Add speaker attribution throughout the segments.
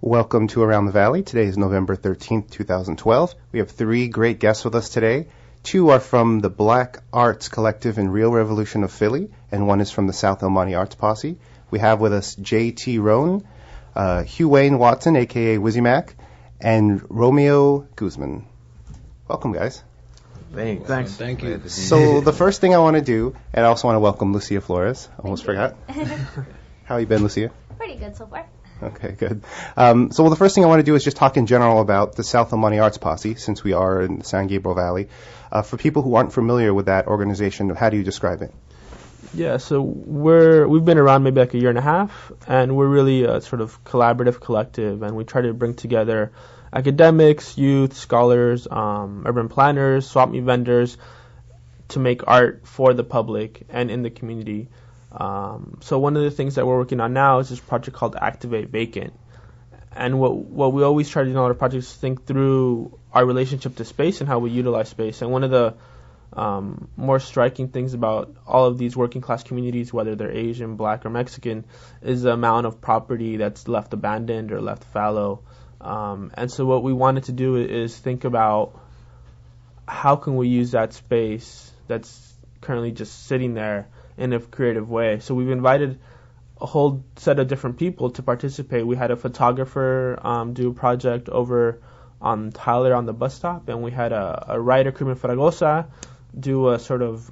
Speaker 1: Welcome to Around the Valley. Today is November 13th, 2012. We have three great guests with us today. Two are from the Black Arts Collective and Real Revolution of Philly, and one is from the South Monte Arts Posse. We have with us J.T. Roane, Huewayne Watson, a.k.a. Wizzy Mac, and Romeo Guzman. Welcome, guys.
Speaker 2: Thanks. Thank you.
Speaker 1: So the first thing I want to do, and I also want to welcome Lucia Flores. Almost forgot. How you been, Lucia?
Speaker 3: Pretty good so far.
Speaker 1: Okay, good. So the first thing I want to do is just talk in general about the South Monte Arts Posse, since we are in the San Gabriel Valley. For people who aren't familiar with that organization, how do you describe it?
Speaker 2: Yeah, so we've been around maybe like a year and a half, and we're really a sort of collaborative collective, and we try to bring together academics, youth, scholars, urban planners, swap meet vendors to make art for the public and in the community. So one of the things that we're working on now is this project called Activate Vacant. And what we always try to do in all our projects is think through our relationship to space and how we utilize space. And one of the more striking things about all of these working class communities, whether they're Asian, Black, or Mexican, is the amount of property that's left abandoned or left fallow. And so what we wanted to do is think about how can we use that space that's currently just sitting there in a creative way. So we've invited a whole set of different people to participate. We had a photographer do a project over on Tyler on the bus stop, and we had a writer, Carmen Fragosa, do a sort of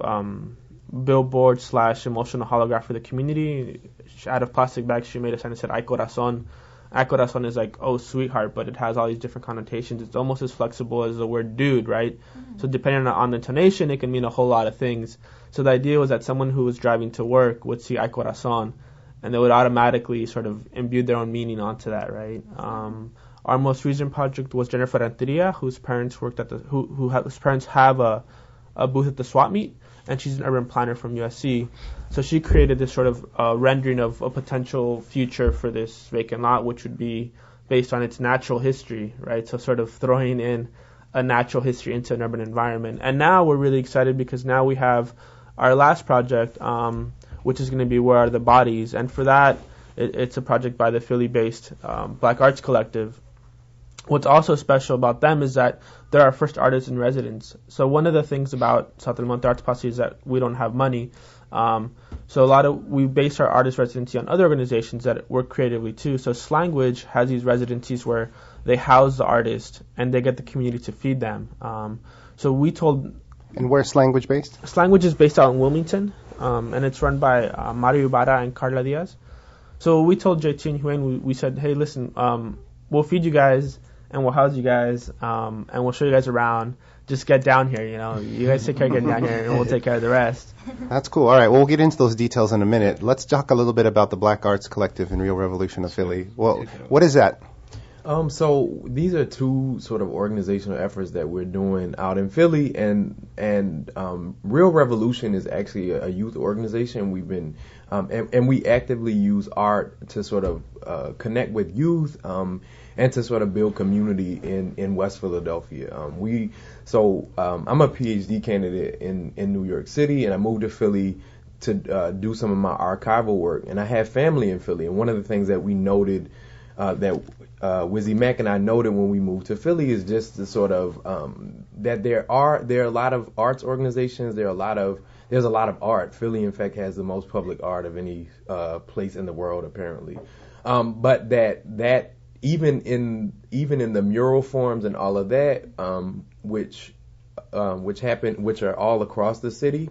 Speaker 2: billboard / emotional holograph for the community. Out of plastic bags, she made a sign that said, "Ay corazón." Ay corazón is like, oh, sweetheart, but it has all these different connotations. It's almost as flexible as the word dude, right? Mm-hmm. So depending on the intonation, it can mean a whole lot of things. So the idea was that someone who was driving to work would see Ay corazón, and they would automatically sort of imbue their own meaning onto that, right? Our most recent project was Jennifer Renteria, whose parents worked at whose parents have a booth at the swap meet, and she's an urban planner from USC. So she created this sort of rendering of a potential future for this vacant lot, which would be based on its natural history, right? So sort of throwing in a natural history into an urban environment. And now we're really excited because now we have our last project, which is going to be Where Are the Bodies? And for that, it's a project by the Philly-based Black Arts Collective. What's also special about them is that they're our first artists in residence. So one of the things about South Monte Arts Posse is that we don't have money. So we base our artist residency on other organizations that work creatively too. So Slanguage has these residencies where they house the artist and they get the community to feed them. So we told...
Speaker 1: And where's Slanguage based?
Speaker 2: Slanguage is based out in Wilmington, and it's run by Mario Ibarra and Carla Diaz. So we told JT and Huewayne, we said, hey, listen, we'll feed you guys and we'll house you guys, and we'll show you guys around. Just get down here, You guys take care of getting down here, and we'll take care of the rest.
Speaker 1: That's cool. All right, well, we'll get into those details in a minute. Let's talk a little bit about the Black Arts Collective and Real Revolution of Philly. Well, what is that?
Speaker 4: So these are two sort of organizational efforts that we're doing out in Philly, and Real Revolution is actually a youth organization. We've been and we actively use art to sort of connect with youth and to sort of build community in West Philadelphia. I'm a PhD candidate in New York City, and I moved to Philly to do some of my archival work, and I have family in Philly. And one of the things that we noted that Wizzy Mac and I noted when we moved to Philly is just the sort of that there are a lot of arts organizations. There's a lot of art. Philly, in fact, has the most public art of any place in the world, apparently. But that even in the mural forms and all of that, which are all across the city,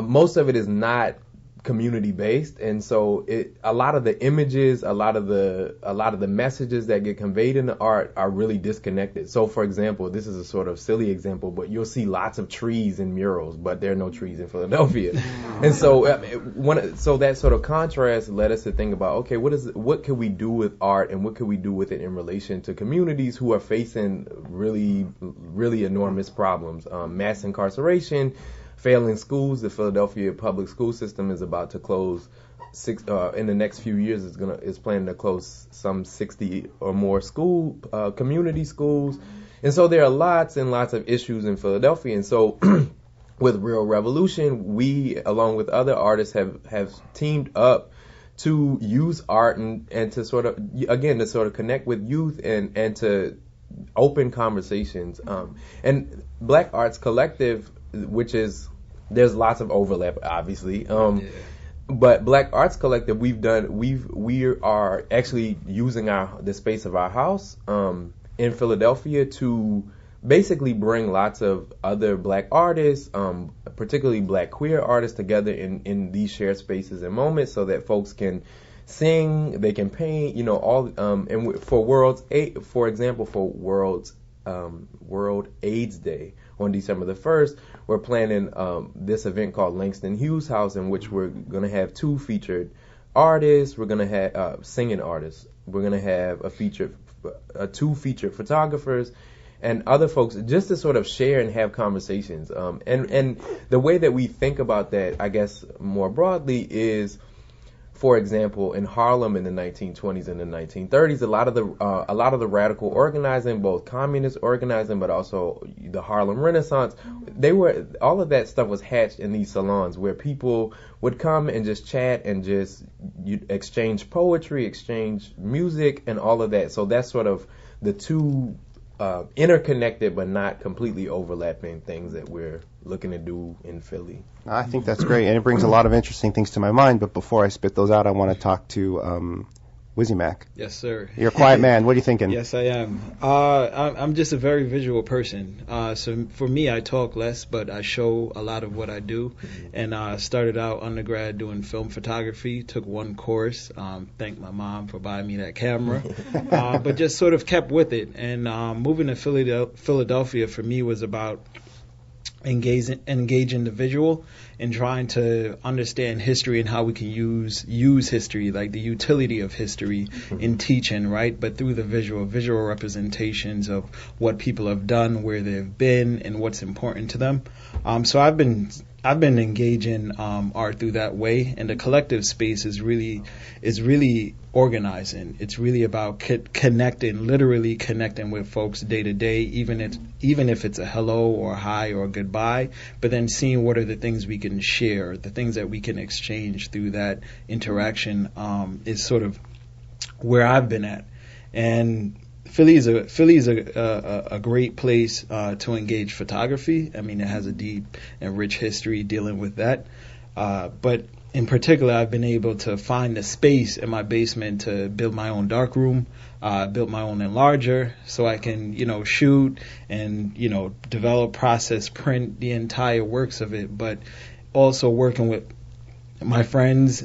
Speaker 4: most of it is not community based, and so a lot of the images, a lot of the messages that get conveyed in the art are really disconnected. So, for example, this is a sort of silly example, but you'll see lots of trees in murals, but there are no trees in Philadelphia. And so so that sort of contrast led us to think about, okay, what can we do with art, and what can we do with it in relation to communities who are facing really, really enormous problems, mass incarceration, failing schools. The Philadelphia public school system is about to close in the next few years. Is planning to close some 60 or more community schools, and so there are lots and lots of issues in Philadelphia. And so, with Real Revolution, we, along with other artists, have teamed up to use art and to sort of connect with youth and to open conversations. And Black Arts Collective, which is, there's lots of overlap, obviously. But Black Arts Collective, we are actually using the space of our house in Philadelphia to basically bring lots of other Black artists, particularly Black queer artists, together in these shared spaces and moments, so that folks can sing, they can paint, all. And for example, for World AIDS Day on December the 1st, we're planning this event called Langston Hughes House, in which we're going to have 2 featured artists. We're going to have singing artists. We're going to have 2 featured photographers and other folks, just to sort of share and have conversations. And the way that we think about that, I guess, more broadly is, for example, in Harlem in the 1920s and the 1930s, a lot of the radical organizing, both communist organizing, but also the Harlem Renaissance, all of that stuff was hatched in these salons where people would come and just chat and just exchange poetry, exchange music, and all of that. So that's sort of the two interconnected but not completely overlapping things that we're looking to do in Philly.
Speaker 1: I think that's great, and it brings a lot of interesting things to my mind. But before I spit those out, I want to talk to Wizzy Mac.
Speaker 3: Yes, sir.
Speaker 1: You're a quiet man. What are you thinking?
Speaker 3: Yes, I am. I'm just a very visual person. So for me, I talk less, but I show a lot of what I do. And I started out undergrad doing film photography, took one course, thanked my mom for buying me that camera, but just sort of kept with it. And moving to Philadelphia for me was about engaging the visual and trying to understand history and how we can use history, like the utility of history in teaching, right? But through the visual representations of what people have done, where they've been, and what's important to them. So I've been engaging art through that way, and the collective space is really organizing. It's really about literally connecting with folks day to day, even if it's a hello or a hi or a goodbye, but then seeing what are the things we can share, the things that we can exchange through that interaction is sort of where I've been at. And Philly is a great place to engage photography. I mean, it has a deep and rich history dealing with that. But in particular, I've been able to find a space in my basement to build my own darkroom, build my own enlarger, so I can, shoot and, develop, process, print the entire works of it. But also working with my friends,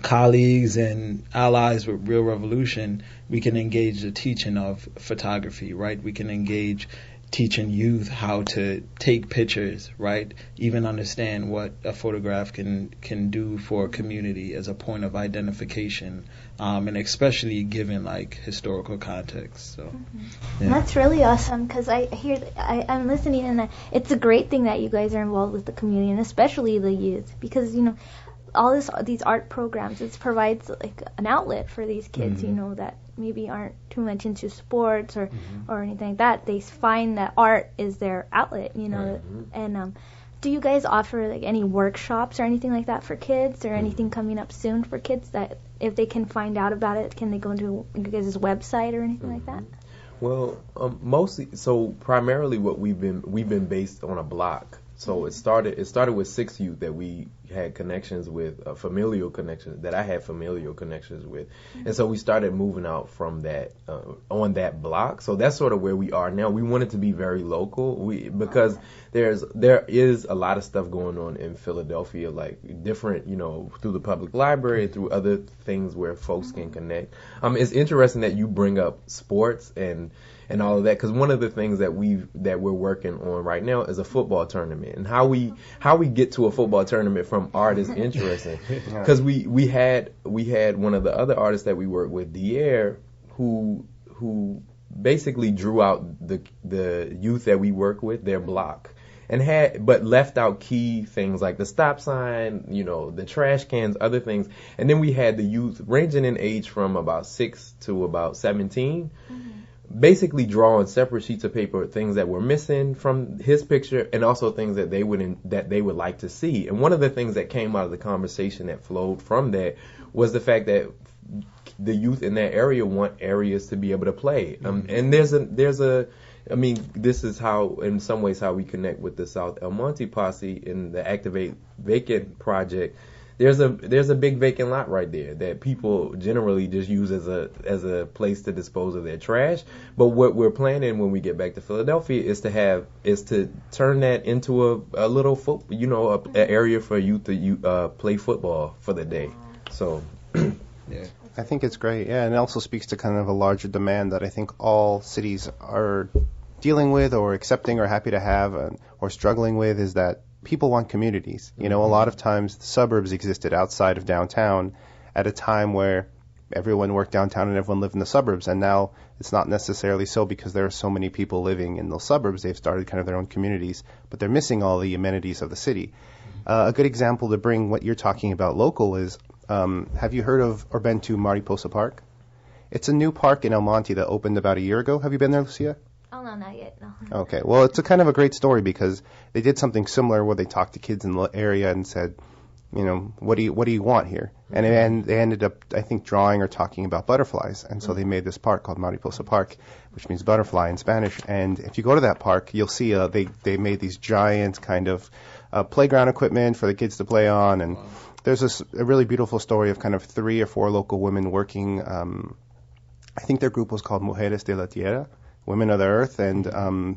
Speaker 3: colleagues, and allies with Real Revolution, we can engage the teaching of photography, right? We can engage teaching youth how to take pictures, right? Even understand what a photograph can do for a community as a point of identification, and especially given like historical context. So
Speaker 5: yeah. That's really awesome, because I'm listening, and it's a great thing that you guys are involved with the community, and especially the youth, because all these art programs, it provides like an outlet for these kids, that maybe aren't too much into sports or anything like that. They find that art is their outlet, And do you guys offer like any workshops or anything like that for kids, or anything coming up soon for kids that if they can find out about it, can they go into you guys' website or anything like that?
Speaker 4: Well, primarily what we've been based on a block. So it started with 6 youth that we had connections with, familial connections, that I had familial connections with. And so we started moving out from that, on that block. So that's sort of where we are now. We wanted to be very local, because there is a lot of stuff going on in Philadelphia, like different, through the public library, through other things where folks can connect. It's interesting that you bring up sports and all of that, because one of the things that we're working on right now is a football tournament, and how we get to a football tournament from art is interesting, because we had one of the other artists that we work with, Dier, who basically drew out the youth that we work with, their block, but left out key things like the stop sign, the trash cans, other things. And then we had the youth ranging in age from about 6 to about 17. basically draw on separate sheets of paper things that were missing from his picture and also things that they would like to see. And one of the things that came out of the conversation that flowed from that was the fact that the youth in that area want areas to be able to play. And I mean, this is how, in some ways, how we connect with the South El Monte Posse in the Activate Vacant project. There's a big vacant lot right there that people generally just use as a place to dispose of their trash. But what we're planning when we get back to Philadelphia is to turn that into a little an area for youth to play football for the day. So, yeah.
Speaker 1: I think it's great. Yeah, and it also speaks to kind of a larger demand that I think all cities are dealing with or accepting or happy to have or struggling with, is that people want communities. You know, a lot of times the suburbs existed outside of downtown at a time where everyone worked downtown and everyone lived in the suburbs, and now it's not necessarily so because there are so many people living in those suburbs. They've started kind of their own communities, but they're missing all the amenities of the city. A good example to bring what you're talking about local is, have you heard of or been to Mariposa Park? It's a new park in El Monte that opened about a year ago. Have you been there, Lucia?
Speaker 5: Oh, no, not yet, no.
Speaker 1: Okay, well, it's a kind of a great story because they did something similar where they talked to kids in the area and said, you know, what do you want here? And they ended up, I think, drawing or talking about butterflies, and so they made this park called Mariposa Park, which means butterfly in Spanish. And if you go to that park, you'll see they made these giant kind of playground equipment for the kids to play on, and there's a really beautiful story of kind of 3 or 4 local women working. I think their group was called Mujeres de la Tierra, Women of the Earth, and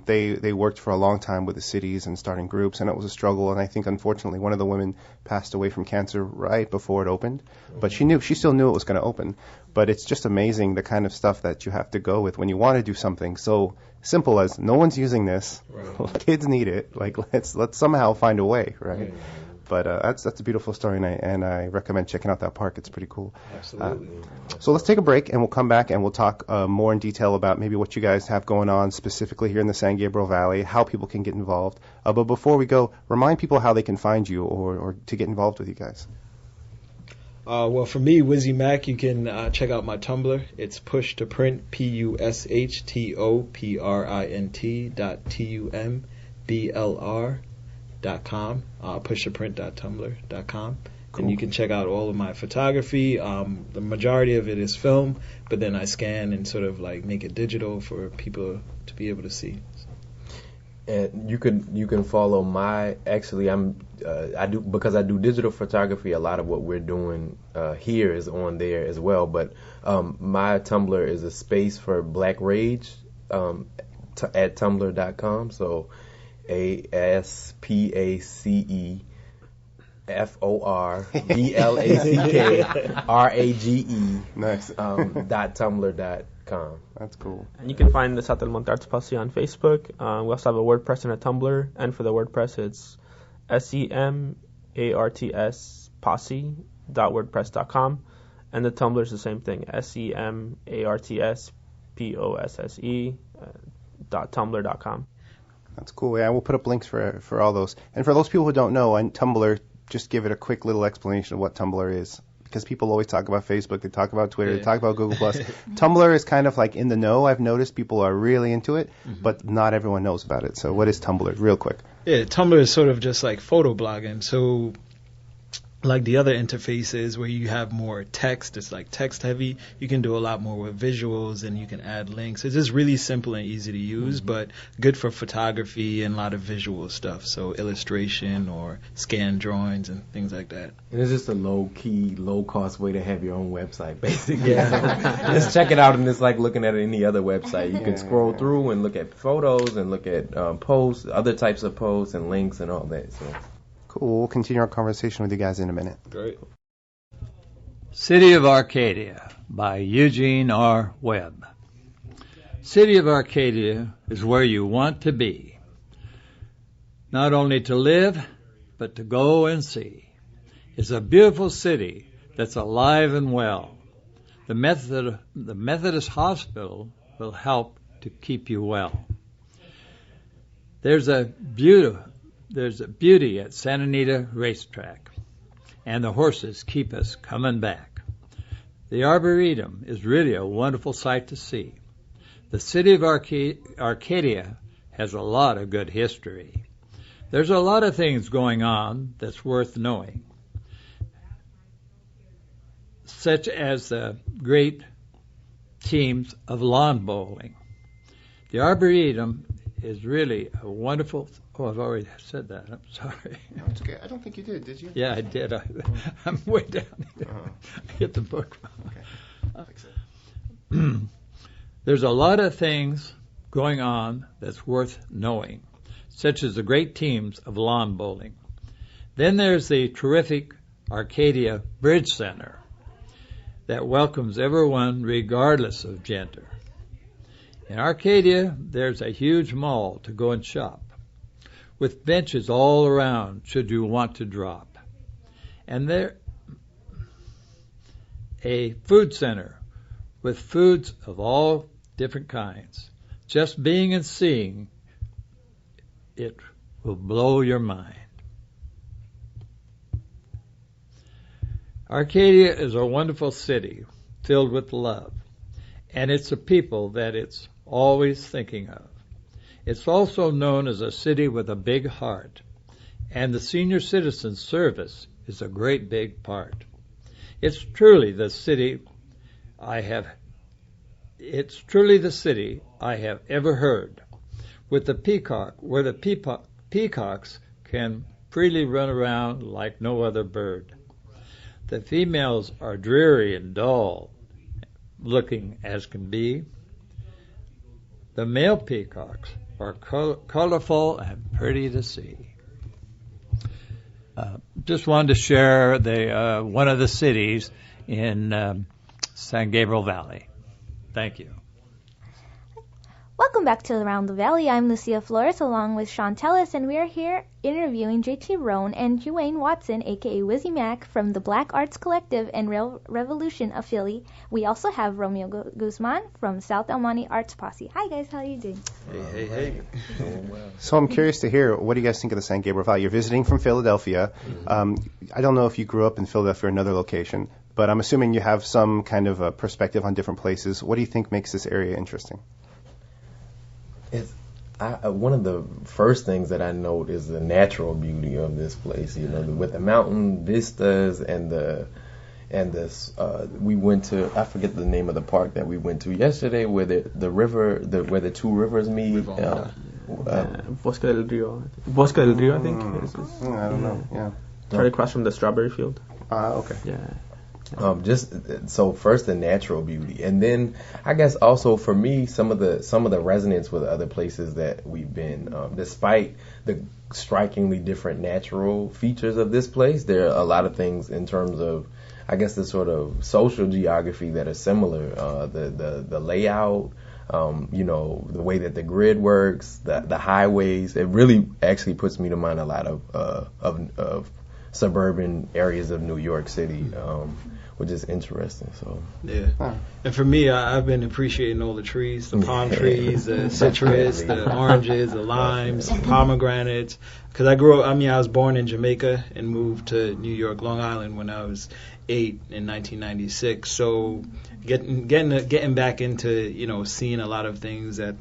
Speaker 1: they worked for a long time with the cities and starting groups, and it was a struggle. And I think, unfortunately, one of the women passed away from cancer right before it opened. But she still knew it was going to open. But it's just amazing the kind of stuff that you have to go with when you want to do something so simple as no one's using this, right. Kids need it. Like let's somehow find a way, right? But that's a beautiful story, and I recommend checking out that park. It's pretty cool.
Speaker 3: Absolutely.
Speaker 1: So let's take a break, and we'll come back, and we'll talk more in detail about maybe what you guys have going on specifically here in the San Gabriel Valley, how people can get involved. But before we go, remind people how they can find you or to get involved with you guys.
Speaker 3: Well, for me, Wizzy Mac, you can check out my Tumblr. It's push to print, pushtopprint.tumblr.com, pushtoprint.tumblr.com. Cool. And you can check out all of my photography. The majority of it is film, but then I scan and sort of like make it digital for people to be able to see.
Speaker 4: And you can follow I do, because I do digital photography. A lot of what we're doing here is on there as well. But my Tumblr is a space for Black Rage at tumblr.com. So ASPACEFORBLACKRAGE
Speaker 1: Nice.
Speaker 4: .tumblr.com.
Speaker 1: That's cool.
Speaker 2: And you can find the South El Monte Arts Posse on Facebook. We also have a WordPress and a Tumblr. And for the WordPress, it's SEMARTS Posse.wordpress.com. And the Tumblr is the same thing, SEMARTS POSSE.tumblr.com.
Speaker 1: That's cool. Yeah, we'll put up links for all those. And for those people who don't know, on Tumblr, just give it a quick little explanation of what Tumblr is. Because people always talk about Facebook, they talk about Twitter, they talk about Google+. Tumblr is kind of like in the know. I've noticed people are really into it, but not everyone knows about it. So what is Tumblr, real quick?
Speaker 3: Yeah, Tumblr is sort of just like photo blogging. So like the other interfaces where you have more text, it's like text heavy. You can do a lot more with visuals, and you can add links. It's just really simple and easy to use, but good for photography and a lot of visual stuff. So illustration or scan drawings and things like that.
Speaker 4: And it's just a low-key, low-cost way to have your own website, basically. Yeah. Just check it out, and it's like looking at any other website. You can scroll through and look at photos and look at posts, other types of posts and links and all that. So.
Speaker 1: Cool. We'll continue our conversation with you guys in a minute.
Speaker 3: Great.
Speaker 6: City of Arcadia by Eugene R. Webb. City of Arcadia is where you want to be, not only to live, but to go and see. It's a beautiful city that's alive and well. The Methodist Hospital will help to keep you well. There's a beauty at Santa Anita Racetrack, and the horses keep us coming back. The Arboretum is really a wonderful sight to see. The city of Arcadia has a lot of good history. There's a lot of things going on that's worth knowing, such as the great teams of lawn bowling. The Arboretum is really a wonderful... Oh, I've already said that. I'm sorry.
Speaker 1: No, it's okay. I don't think you did you?
Speaker 6: Yeah, I did. I'm way down here. I hit the book.
Speaker 1: Okay.
Speaker 6: There's a lot of things going on that's worth knowing, such as the great teams of lawn bowling. Then there's the terrific Arcadia Bridge Center that welcomes everyone regardless of gender. In Arcadia, there's a huge mall to go and shop, with benches all around should you want to drop. And there a food center with foods of all different kinds. Just being and seeing it will blow your mind. Arcadia is a wonderful city filled with love, and it's a people that it's always thinking of. It's also known as a city with a big heart, and the senior citizen service is a great big part. It's truly the city I have ever heard, with the peacock, where the peacocks can freely run around like no other bird. The females are dreary and dull looking as can be. The male peacocks are colorful and pretty to see. Just wanted to share one of the cities in San Gabriel Valley. Thank you.
Speaker 5: Welcome back to Around the Valley. I'm Lucia Flores along with Sean Tellis, and we are here interviewing JT Roane and Huewayne Watson, aka Wizzy Mac, from the Black Arts Collective and Rail Revolution of Philly. We also have Romeo Guzman from South El Monte Arts Posse. Hi guys, how are you doing?
Speaker 3: Hey.
Speaker 1: So I'm curious to hear, what do you guys think of the San Gabriel Valley? You're visiting from Philadelphia. I don't know if you grew up in Philadelphia or another location, but I'm assuming you have some kind of a perspective on different places. What do you think makes this area interesting?
Speaker 4: One of the first things that I note is the natural beauty of this place. You know, with the mountain vistas and we went to, I forget the name of the park that we went to yesterday, where where the two rivers meet.
Speaker 2: Bosque del Rio. Bosque del Rio, I think.
Speaker 1: I don't know. Yeah.
Speaker 2: Right across from the strawberry field.
Speaker 1: Okay.
Speaker 2: Yeah.
Speaker 4: So first the natural beauty, and then I guess also for me some of the resonance with other places that we've been. Despite the strikingly different natural features of this place, there are a lot of things in terms of, I guess, the sort of social geography that are similar. The layout, the way that the grid works, the highways. It really actually puts me to mind a lot of suburban areas of New York City, which is interesting. So
Speaker 3: yeah, and for me, I've been appreciating all the trees, the palm trees, the citrus, the oranges, the limes, the pomegranates. Because I was born in Jamaica and moved to New York, Long Island when I was 8 in 1996. So getting back into seeing a lot of things that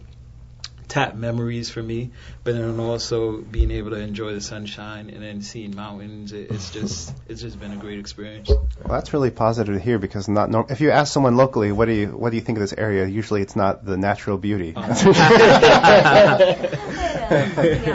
Speaker 3: tap memories for me, but then also being able to enjoy the sunshine and then seeing mountains. It's just been a great experience.
Speaker 1: Well, that's really positive to hear, because if you ask someone locally, what do you think of this area? Usually, it's not the natural beauty. Well,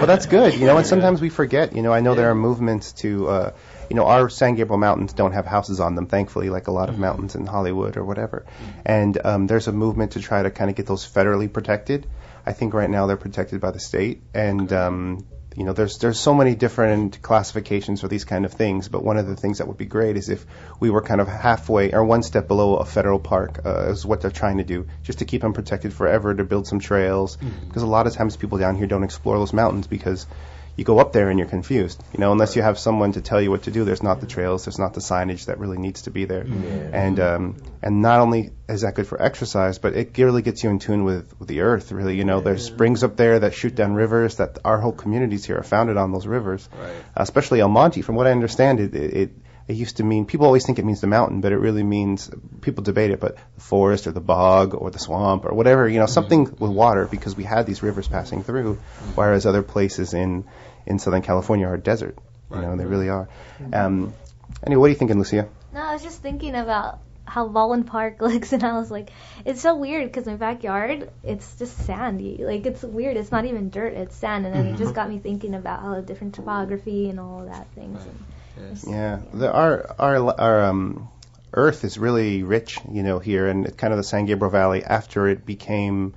Speaker 1: that's good. And sometimes we forget. I know there are movements to. Our San Gabriel Mountains don't have houses on them, thankfully, like a lot of mountains in Hollywood or whatever. And there's a movement to try to kind of get those federally protected. I think right now they're protected by the state, and there's so many different classifications for these kind of things. But one of the things that would be great is if we were kind of halfway or one step below a federal park, is what they're trying to do, just to keep them protected forever, to build some trails. Because a lot of times people down here don't explore those mountains because you go up there and you're confused. Unless you have someone to tell you what to do, there's not the trails, there's not the signage that really needs to be there. Yeah. And not only is that good for exercise, but it really gets you in tune with the earth, really. There's springs up there that shoot down rivers, that our whole communities here are founded on those rivers. Right. Especially El Monte. From what I understand, it used to mean, people always think it means the mountain, but it really means, people debate it, but the forest or the bog or the swamp or whatever, something with water, because we had these rivers passing through, whereas other places in Southern California are desert. They really are. Anyway, what are you thinking, Lucia?
Speaker 5: No, I was just thinking about how Baldwin Park looks, and I was like, it's so weird because my backyard, it's just sandy. Like, it's weird. It's not even dirt. It's sand. And then it just got me thinking about how the different topography and all of that things. And
Speaker 1: Our earth is really rich, here, and kind of the San Gabriel Valley after it became,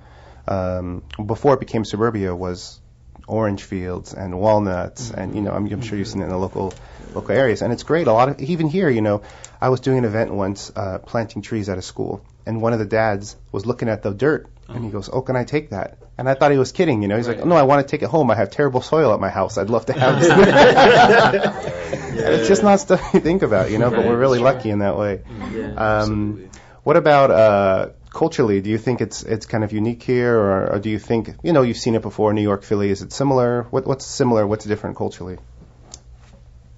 Speaker 1: before it became suburbia, was orange fields and walnuts, and I'm sure you've seen it in the local areas, and it's great. A lot of, even here, I was doing an event once, planting trees at a school, and one of the dads was looking at the dirt, and he goes, "Oh, can I take that?" And I thought he was kidding, He's like, "Oh, no, I want to take it home. I have terrible soil at my house. I'd love to have this." It's just not stuff you think about, but we're really lucky in that way. What about culturally? Do you think it's kind of unique here, or do you think, you've seen it before, New York, Philly? Is it similar? What's similar? What's different culturally?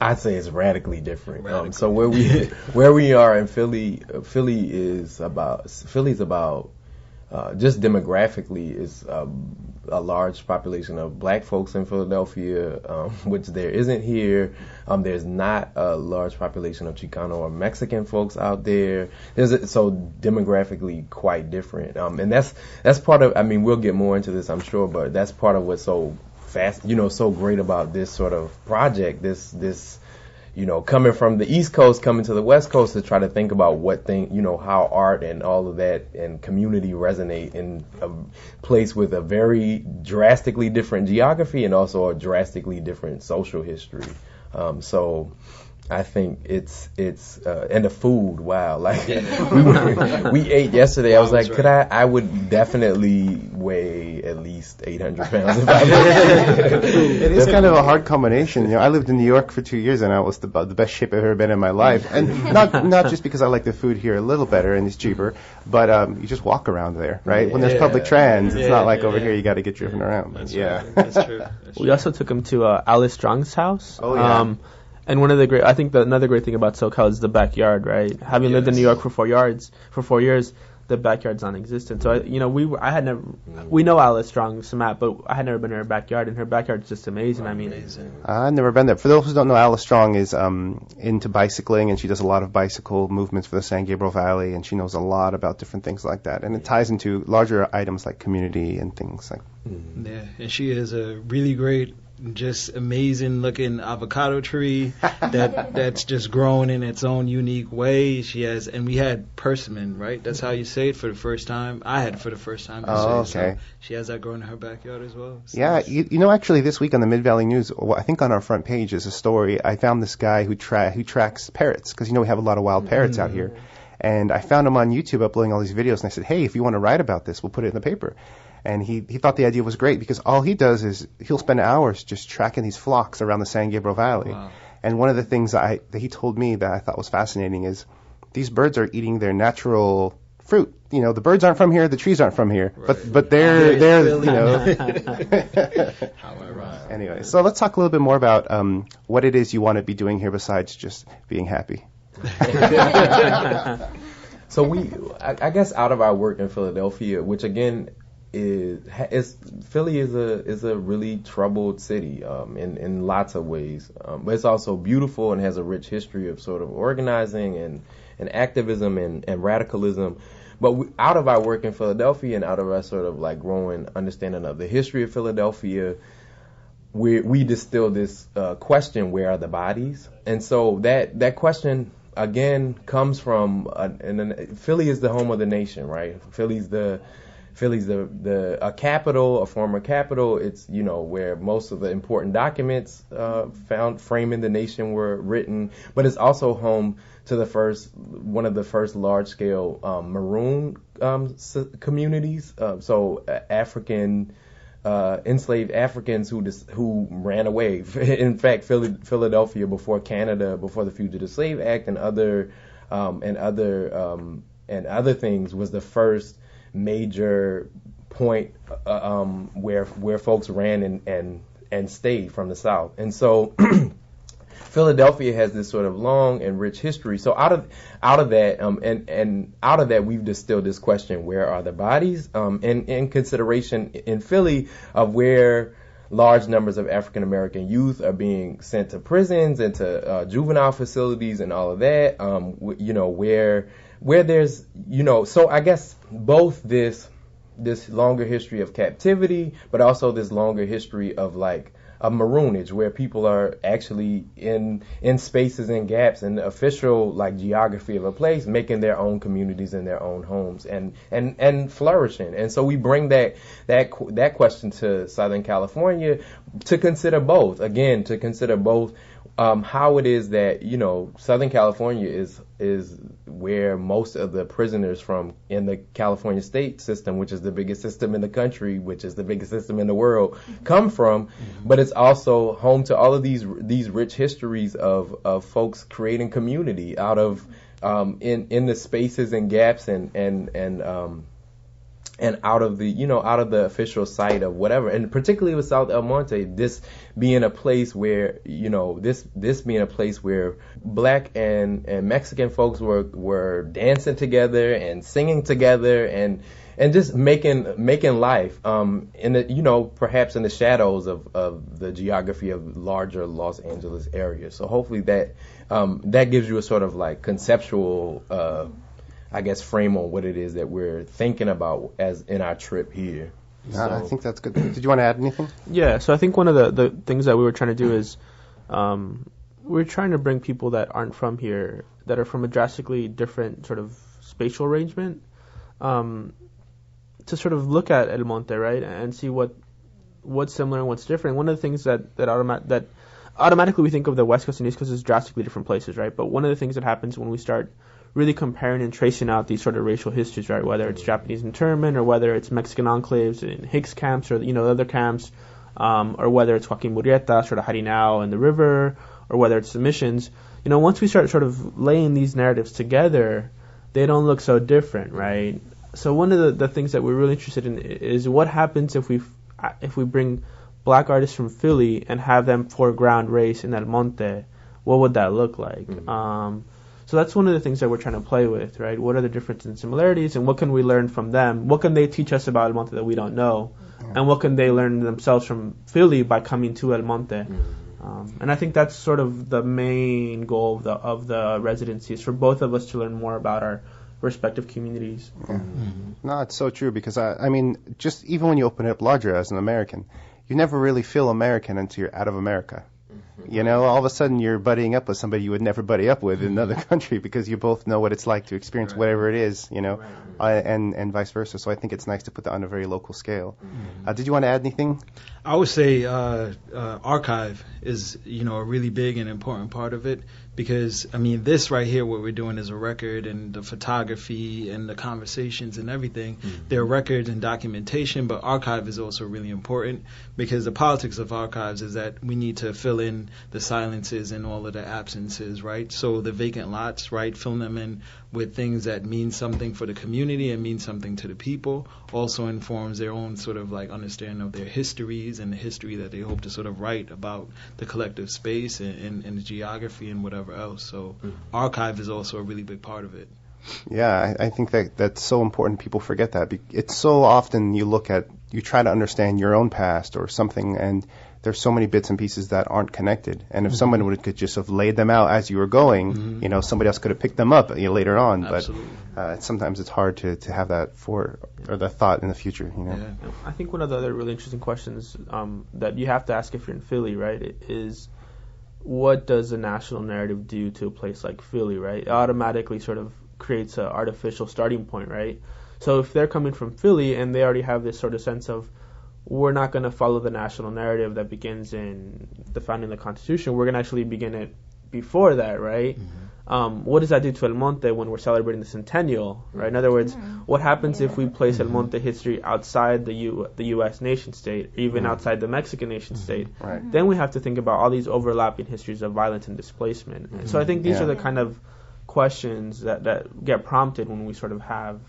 Speaker 4: I'd say it's radically different. So where we are in Philly's about just demographically is a large population of black folks in Philadelphia, which there isn't here. There's not a large population of Chicano or Mexican folks out there. So demographically quite different. And that's part of, we'll get more into this, I'm sure, but that's part of what's so fast, so great about this sort of project, this coming from the East Coast, coming to the West Coast to try to think about how art and all of that and community resonate in a place with a very drastically different geography and also a drastically different social history. So I think it's and the food, wow, like we ate yesterday. I was like, I would definitely weigh at least 800 pounds if I
Speaker 1: It is kind of a hard combination. I lived in New York for 2 years, and I was the best shape I've ever been in my life. And not just because I like the food here a little better and it's cheaper, but you just walk around there, right? When there's public trans, it's not like over here you got to get driven around.
Speaker 3: That's right. That's true.
Speaker 2: We also took him to Alice Strong's house.
Speaker 1: Oh, yeah.
Speaker 2: And another great thing about SoCal is the backyard, right? Having lived in New York for 4 years, the backyard's non-existent. So we know Alice Strong, SEMAP, but I had never been in her backyard, and her backyard's just amazing.
Speaker 1: I've never been there. For those who don't know, Alice Strong is into bicycling, and she does a lot of bicycle movements for the San Gabriel Valley, and she knows a lot about different things like that. And it ties into larger items like community and things like.
Speaker 3: Yeah, and she is a really great, just amazing looking avocado tree that's just grown in its own unique way. And we had persimmon, right? That's how you say it for the first time. I had it for the first time.
Speaker 1: Oh, okay.
Speaker 3: So she has that growing in her backyard as well. So
Speaker 1: yeah, actually this week on the Mid-Valley News, I think on our front page is a story. I found this guy who tracks parrots, because we have a lot of wild parrots out here. And I found him on YouTube uploading all these videos, and I said, hey, if you want to write about this, we'll put it in the paper. And he thought the idea was great, because all he does is he'll spend hours just tracking these flocks around the San Gabriel Valley. Wow. And one of the things that he told me that I thought was fascinating is these birds are eating their natural fruit. The birds aren't from here, the trees aren't from here, right. but they're Anyway, so let's talk a little bit more about what it is you want to be doing here besides just being happy.
Speaker 4: So I guess out of our work in Philadelphia, which again Philly is a really troubled city in lots of ways, but it's also beautiful and has a rich history of sort of organizing and activism and radicalism. But out of our work in Philadelphia and out of our sort of like growing understanding of the history of Philadelphia, we distill this question: where are the bodies? And so that question again comes from Philly is the home of the nation, right? Philly's a capital, a former capital. It's, where most of the important documents found framing the nation were written, but it's also home to one of the first large-scale maroon communities. So African enslaved Africans who ran away. In fact, Philadelphia before Canada, before the Fugitive Slave Act and other things, was the first major point where folks ran and stayed from the South. And so Philadelphia has this sort of long and rich history. So out of that, and out of that, we've distilled this question: where are the bodies? In consideration in Philly of where large numbers of African American youth are being sent to prisons and to juvenile facilities and all of that. Where there's, so I guess both this longer history of captivity, but also this longer history of like a maroonage where people are actually in spaces and gaps in the official like geography of a place, making their own communities and their own homes and flourishing. And so we bring that question to Southern California to consider both. Again, to consider both how it is that, Southern California is where most of the prisoners from in the California state system, which is the biggest system in the country, which is the biggest system in the world, come from. But it's also home to all of these rich histories of folks creating community out of in the spaces and gaps and out of the official site of whatever, and particularly with South El Monte, this being a place where this being a place where Black and Mexican folks were dancing together and singing together and just making life in the perhaps in the shadows of the geography of larger Los Angeles areas. So hopefully that gives you a sort of like conceptual frame on what it is that we're thinking about as in our trip here.
Speaker 1: I think that's good. Did you want to add anything?
Speaker 2: Yeah, so I think one of the things that we were trying to do is we're trying to bring people that aren't from here, that are from a drastically different sort of spatial arrangement, to sort of look at El Monte, right, and see what's similar and what's different. One of the things that automatically we think of the West Coast and East Coast as drastically different places, right? But one of the things that happens when we start really comparing and tracing out these sort of racial histories, right? Whether it's Japanese internment or whether it's Mexican enclaves in Hicks camps or other camps, or whether it's Joaquin Murrieta, sort of Harinao and the river, or whether it's the missions. Once we start sort of laying these narratives together, they don't look so different, right? So one of the things that we're really interested in is what happens if we bring Black artists from Philly and have them foreground race in El Monte. What would that look like? Mm-hmm. So that's one of the things that we're trying to play with, right? What are the differences and similarities, and what can we learn from them? What can they teach us about El Monte that we don't know? And what can they learn themselves from Philly by coming to El Monte? And I think that's sort of the main goal of the residency, is for both of us to learn more about our respective communities.
Speaker 1: No, it's so true, because I mean, just even when you open it up larger as an American, you never really feel American until you're out of America. All of a sudden you're buddying up with somebody you would never buddy up with in another country, because you both know what it's like to experience whatever it is, and vice versa. So I think it's nice to put that on a very local scale. Did you want to add anything?
Speaker 3: I would say archive is, a really big and important part of it, because, this right here, what we're doing is a record, and the photography and the conversations and everything, they're records and documentation, but archive is also really important, because the politics of archives is that we need to fill in the silences and all of the absences, right? So the vacant lots, right, fill them in with things that mean something for the community and mean something to the people, also informs their own sort of like understanding of their histories and the history that they hope to sort of write about the collective space and the geography and whatever else. So archive is also a really big part of it.
Speaker 1: Yeah, I think that's so important. People forget that. It's so often you try to understand your own past or something, and there's so many bits and pieces that aren't connected. And if someone could just have laid them out as you were going, somebody else could have picked them up later on.
Speaker 3: Absolutely.
Speaker 1: But sometimes it's hard to have that or the thought in the future.
Speaker 2: Yeah. I think one of the other really interesting questions that you have to ask if you're in Philly, right, is what does the national narrative do to a place like Philly, right? It automatically sort of creates an artificial starting point, right? So if they're coming from Philly and they already have this sort of sense of, we're not going to follow the national narrative that begins in the founding of the Constitution, we're going to actually begin it before that, right? What does that do to El Monte when we're celebrating the centennial, right? In other words, what happens if we place El Monte history outside the U.S. nation state, even outside the Mexican nation state?
Speaker 1: Right.
Speaker 2: Then we have to think about all these overlapping histories of violence and displacement. And so I think these are the kind of questions that get prompted when we sort of have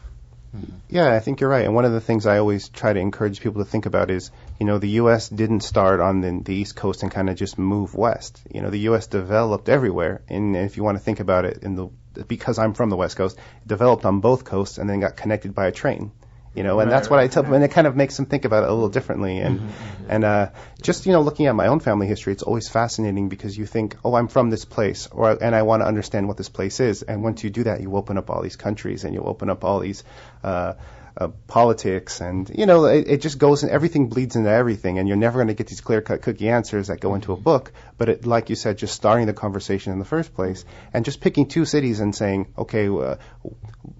Speaker 1: Yeah, I think you're right. And one of the things I always try to encourage people to think about is, the U.S. didn't start on the East Coast and kind of just move west. The U.S. developed everywhere. And if you want to think about it, because I'm from the West Coast, it developed on both coasts and then got connected by a train. And that's what I tell them, and it kind of makes them think about it a little differently. And just looking at my own family history, it's always fascinating because you think, oh, I'm from this place, and I want to understand what this place is. And once you do that, you open up all these countries, and you open up all these politics, and it just goes, and everything bleeds into everything, and you're never going to get these clear-cut cookie answers that go into a book. But like you said, just starting the conversation in the first place, and just picking two cities and saying, okay,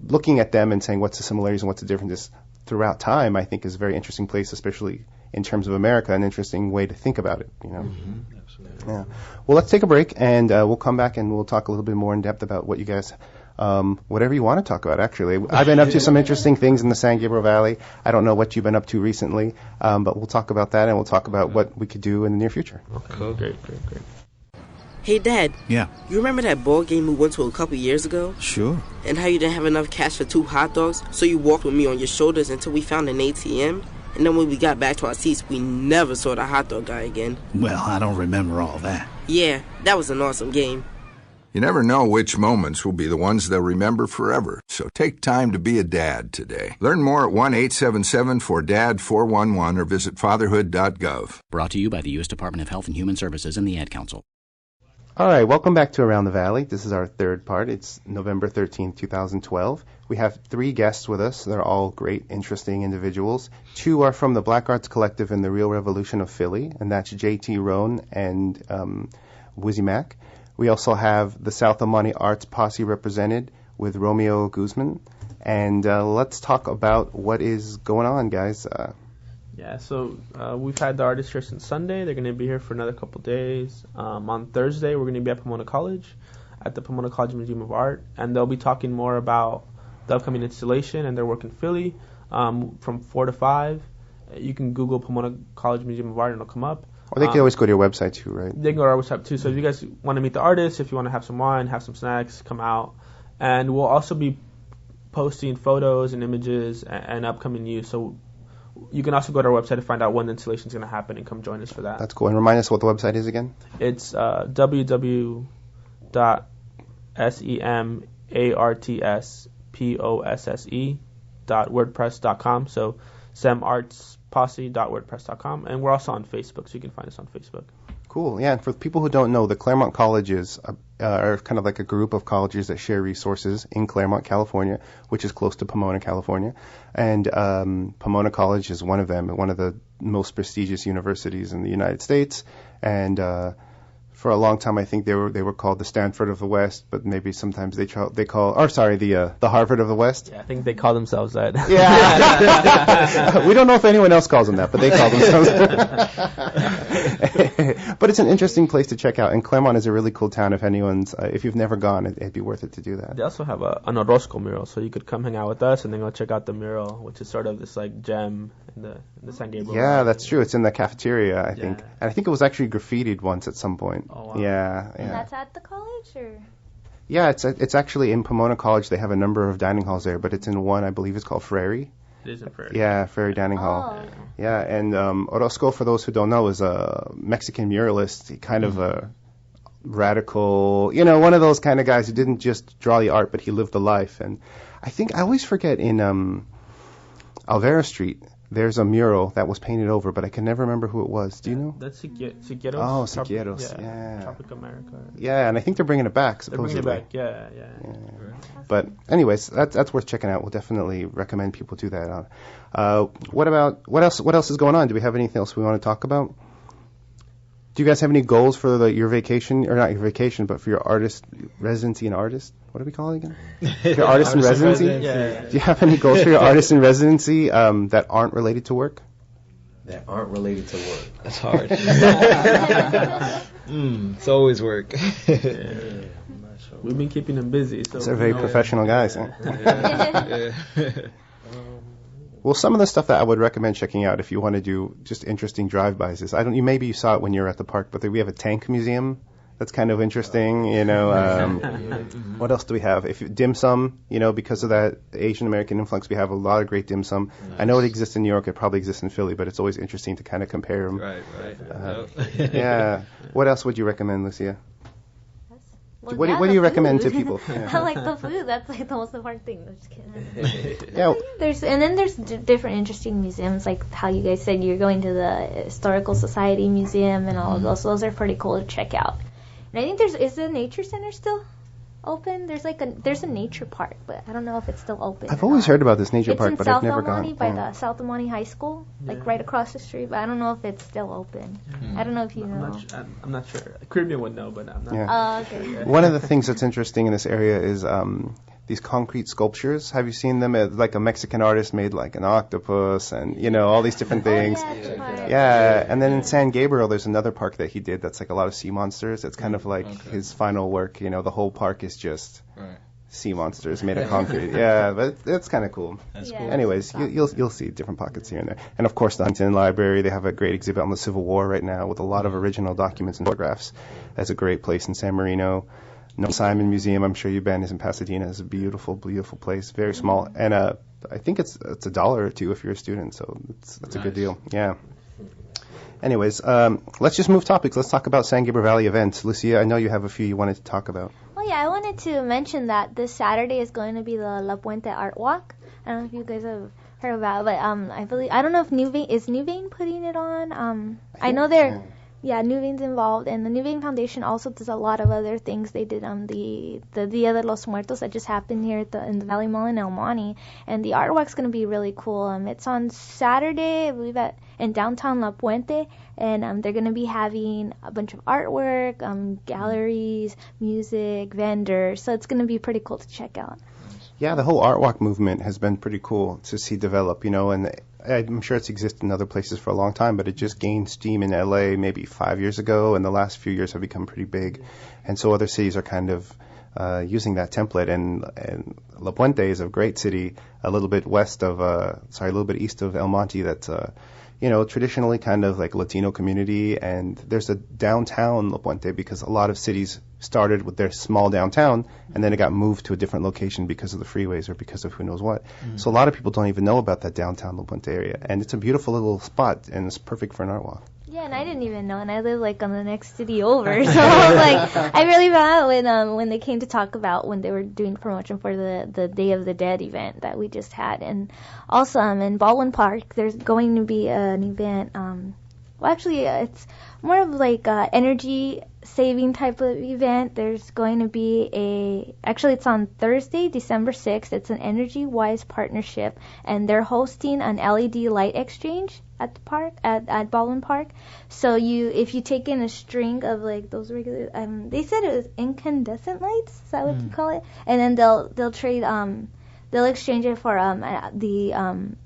Speaker 1: looking at them and saying what's the similarities and what's the differences throughout time, I think is a very interesting place, especially in terms of America, an interesting way to think about it.
Speaker 3: Absolutely.
Speaker 1: Yeah. Well, let's take a break, and we'll come back and we'll talk a little bit more in depth about what you guys. Whatever you want to talk about, actually. I've been up to some interesting things in the San Gabriel Valley. I don't know what you've been up to recently, but we'll talk about that, and we'll talk about what we could do in the near future.
Speaker 2: Okay. Cool. Great.
Speaker 7: Hey, Dad.
Speaker 8: Yeah.
Speaker 7: You remember that ball game we went to a couple years ago?
Speaker 8: Sure.
Speaker 7: And how you didn't have enough cash for 2 hot dogs, so you walked with me on your shoulders until we found an ATM? And then when we got back to our seats, we never saw the hot dog guy again.
Speaker 8: Well, I don't remember all that.
Speaker 7: Yeah, that was an awesome game.
Speaker 9: You never know which moments will be the ones they'll remember forever, so take time to be a dad today. Learn more at 1-877-4DAD-411 or visit fatherhood.gov.
Speaker 10: Brought to you by the U.S. Department of Health and Human Services and the Ad Council.
Speaker 1: All right, welcome back to Around the Valley. This is our third part. It's November 13th, 2012. We have 3 guests with us. They're all great, interesting individuals. 2 are from the Black Arts Collective and the Real Revolution of Philly, and that's J.T. Roane and Wizzy Mac. We also have the South of Monte Arts Posse represented with Romeo Guzman. And let's talk about what is going on, guys.
Speaker 2: So we've had the artists here since Sunday. They're going to be here for another couple days. On Thursday, we're going to be at Pomona College, at the Pomona College Museum of Art, and they'll be talking more about the upcoming installation and their work in Philly from 4 to 5. You can Google Pomona College Museum of Art and it'll come up.
Speaker 1: Or they can always go to your website too, right?
Speaker 2: They can go to our website too. So if you guys want to meet the artists, if you want to have some wine, have some snacks, come out. And we'll also be posting photos and images and upcoming news. So you can also go to our website to find out when the installation is going to happen and come join us for that.
Speaker 1: That's cool. And remind us what the website is again.
Speaker 2: It's www.semartposse.wordpress.com. So semartsposse.wordpress.com. And we're also on Facebook, so you can find us on Facebook.
Speaker 1: Cool. Yeah, and for people who don't know, the Claremont colleges are kind of like a group of colleges that share resources in Claremont, California, which is close to Pomona, California. And Pomona College is one of them, one of the most prestigious universities in the United States. And for a long time, I think they were called the Stanford of the West, but maybe sometimes the Harvard of the West.
Speaker 2: Yeah, I think they call themselves that.
Speaker 1: Yeah. We don't know if anyone else calls them that, but they call themselves But it's an interesting place to check out, and Claremont is a really cool town. If you've never gone, it'd be worth it to do that.
Speaker 2: They also have an Orozco mural, so you could come hang out with us and then go check out the mural, which is sort of this like gem in the San Gabriel.
Speaker 1: Yeah, that's true. It's in the cafeteria, I think. And I think it was actually graffitied once at some point.
Speaker 2: Oh, wow.
Speaker 1: Yeah.
Speaker 5: And that's at the college, or?
Speaker 1: Yeah, it's actually in Pomona College. They have a number of dining halls there, but it's in one, I believe it's called Frary.
Speaker 2: It is in Frary.
Speaker 1: Yeah, Frary Dining Hall. Yeah, and Orozco, for those who don't know, is a Mexican muralist, kind of a radical, one of those kind of guys who didn't just draw the art, but he lived the life. And I think I always forget in Alvera Street, there's a mural that was painted over, but I can never remember who it was. Do you know?
Speaker 2: That's Siqueiros.
Speaker 1: Oh, Siqueiros, yeah.
Speaker 2: Tropic America.
Speaker 1: Yeah, and I think they're bringing it back, supposedly.
Speaker 2: They're bringing it back, yeah.
Speaker 1: But anyways, that's worth checking out. We'll definitely recommend people do that. What else is going on? Do we have anything else we want to talk about? Do you guys have any goals for your vacation, or not your vacation, but for your artist residency and artist? What do we call it again? Your artist in residency?
Speaker 2: Yeah.
Speaker 1: Do you have any goals for your artist in residency that aren't related to work?
Speaker 4: That aren't related to work.
Speaker 3: That's hard. It's always work.
Speaker 2: We've been keeping them busy. So
Speaker 1: they're very professional guys. Huh? Well, some of the stuff that I would recommend checking out if you want to do just interesting drive-bys is, maybe you saw it when you were at the park, but we have a tank museum That's kind of interesting, you know. What else do we have? Dim sum, you know, because of that Asian American influx, we have a lot of great dim sum. Nice. I know it exists in New York, it probably exists in Philly, but it's always interesting to kind of compare them.
Speaker 3: Right.
Speaker 1: Yeah. What else would you recommend, Lucia?
Speaker 5: Well,
Speaker 1: what do you recommend to people?
Speaker 5: I like the food. That's like the most important thing. I'm just kidding.
Speaker 1: Yeah.
Speaker 5: There's different interesting museums, like how you guys said you're going to the Historical Society Museum and all of those. Those are pretty cool to check out. And I think is the Nature Center still open? There's a nature park, but I don't know if it's still open.
Speaker 1: I've always heard about this nature park, but I've never gone.
Speaker 5: It's in South El Monte by the South El Monte High School, like right across the street. But I don't know if it's still open. I don't know if you know.
Speaker 2: I'm not sure. Caribbean would know, but I'm not.
Speaker 1: Yeah.
Speaker 5: Okay.
Speaker 1: One of the things that's interesting in this area is these concrete sculptures. Have you seen them? Like a Mexican artist made like an octopus and, you know, all these different things. Yeah. And then in San Gabriel, there's another park that he did that's like a lot of sea monsters. It's kind of like his final work. You know, the whole park is just sea monsters made of concrete. Yeah, but that's kind of cool.
Speaker 3: That's cool.
Speaker 1: Anyways, you'll see different pockets here and there. And of course, the Huntington Library, they have a great exhibit on the Civil War right now with a lot of original documents and photographs. That's a great place in San Marino. Simon Museum, I'm sure you've been, is in Pasadena. It's a beautiful, beautiful place. Very small, and I think it's $1 or $2 if you're a student, so it's a good deal. Yeah. Anyways, let's just move topics. Let's talk about San Gabriel Valley events. Lucia, I know you have a few you wanted to talk about.
Speaker 5: Oh yeah, I wanted to mention that this Saturday is going to be the La Puente Art Walk. I don't know if you guys have heard about it, but I don't know if Huewayne putting it on. I know they're. Yeah, Huewayne's involved, and the Huewayne Foundation also does a lot of other things. They did the Dia de los Muertos that just happened here in the Valley Mall in El Monte, and the art walk's going to be really cool. It's on Saturday, I believe, in downtown La Puente, and they're going to be having a bunch of artwork, galleries, music, vendors, so it's going to be pretty cool to check out.
Speaker 1: Yeah, the whole art walk movement has been pretty cool to see develop, you know, and I'm sure it's existed in other places for a long time, but it just gained steam in LA maybe 5 years ago, and the last few years have become pretty big. And so other cities are kind of using that template, and La Puente is a great city, a little bit east of El Monte that's you know, traditionally kind of like Latino community, and there's a downtown La Puente because a lot of cities started with their small downtown, and then it got moved to a different location because of the freeways or because of who knows what. So a lot of people don't even know about that downtown La Puente area, and it's a beautiful little spot, and it's perfect for an art walk.
Speaker 5: Yeah, and I didn't even know, and I live like on the next city over, so I really found out when they came to talk about when they were doing promotion for the Day of the Dead event that we just had, and also in Baldwin Park there's going to be an event. Well, actually, it's more of like energy saving type of event. There's going to be it's on Thursday, December 6th. It's an Energy Wise partnership, and they're hosting an LED light exchange at the park, at Baldwin Park. So if you take in a string of like those regular, they said it was incandescent lights. Is that what you call it? And then they'll trade, they'll exchange it for the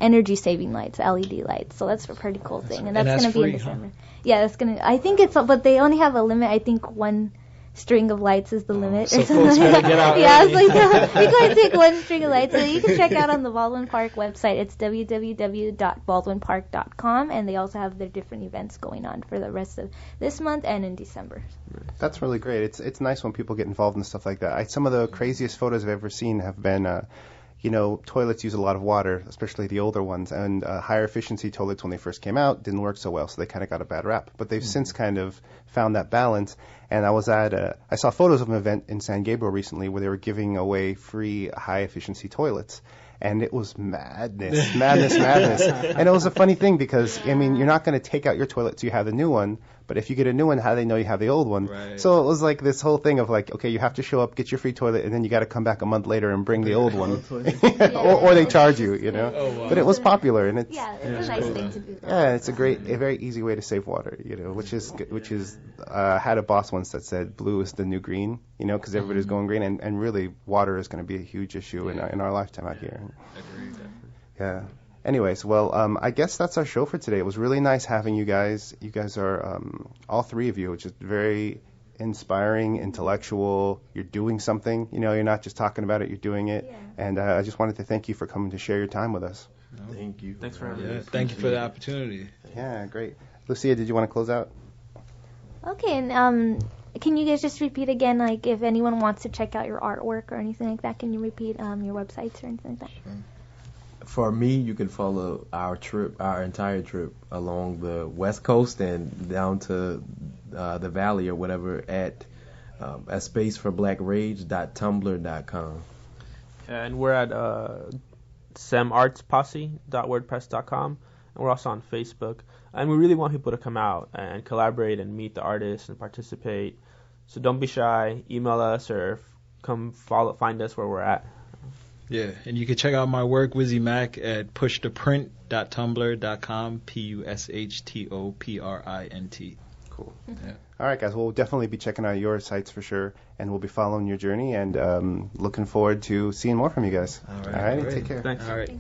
Speaker 5: energy saving lights, LED lights. So that's a pretty cool thing, and that's going to be in December. Huh? Yeah, that's gonna. I think but they only have a limit. I think one string of lights is the limit.
Speaker 2: So folks gotta get out.
Speaker 5: Yeah, it's like you can only take one string of lights. So you can check out on the Baldwin Park website. It's www.baldwinpark.com, and they also have their different events going on for the rest of this month and in December.
Speaker 1: That's really great. It's nice when people get involved in stuff like that. Some of the craziest photos I've ever seen have been. You know, toilets use a lot of water, especially the older ones, and higher efficiency toilets when they first came out didn't work so well, so they kind of got a bad rap. But they've since kind of found that balance. And I saw photos of an event in San Gabriel recently where they were giving away free high efficiency toilets. And it was madness. And it was a funny thing because, I mean, you're not going to take out your toilet till you have the new one. But if you get a new one, how do they know you have the old one?
Speaker 3: Right.
Speaker 1: So it was like this whole thing of like, okay, you have to show up, get your free toilet, and then you got to come back a month later and bring the old one. or they charge you, you know.
Speaker 3: Oh, wow.
Speaker 1: But it was popular, and it's
Speaker 5: a nice thing to do.
Speaker 1: Yeah, it's a very easy way to save water, you know, which is had a boss once that said blue is the new green, you know, because everybody's going green, and really water is going to be a huge issue in our lifetime out here.
Speaker 3: Agreed.
Speaker 1: Yeah. Anyways, well, I guess that's our show for today. It was really nice having you guys. You guys are, all three of you, which is very inspiring, intellectual. You're doing something. You know, you're not just talking about it, you're doing it. Yeah. And I just wanted to thank you for coming to share your time with us.
Speaker 4: Thank you.
Speaker 2: Thanks for having me.
Speaker 3: Thank you for the opportunity.
Speaker 1: Yeah, great. Lucia, did you want to close out?
Speaker 5: Okay, and can you guys just repeat again, like if anyone wants to check out your artwork or anything like that, can you repeat your websites or anything like that?
Speaker 4: Sure. For me, you can follow our entire trip along the West Coast and down to the Valley or whatever at spaceforblackrage.tumblr.com.
Speaker 2: And we're at semartsposse.wordpress.com, and we're also on Facebook. And we really want people to come out and collaborate and meet the artists and participate. So don't be shy. Email us or come find us where we're at.
Speaker 3: Yeah, and you can check out my work, Wizzy Mac, at pushtoprint.tumblr.com, PUSHTOPRINT.
Speaker 1: Cool. Yeah. All right, guys. We'll definitely be checking out your sites for sure, and we'll be following your journey and looking forward to seeing more from you guys.
Speaker 3: All right.
Speaker 1: Take care.
Speaker 2: Thanks.
Speaker 3: All right.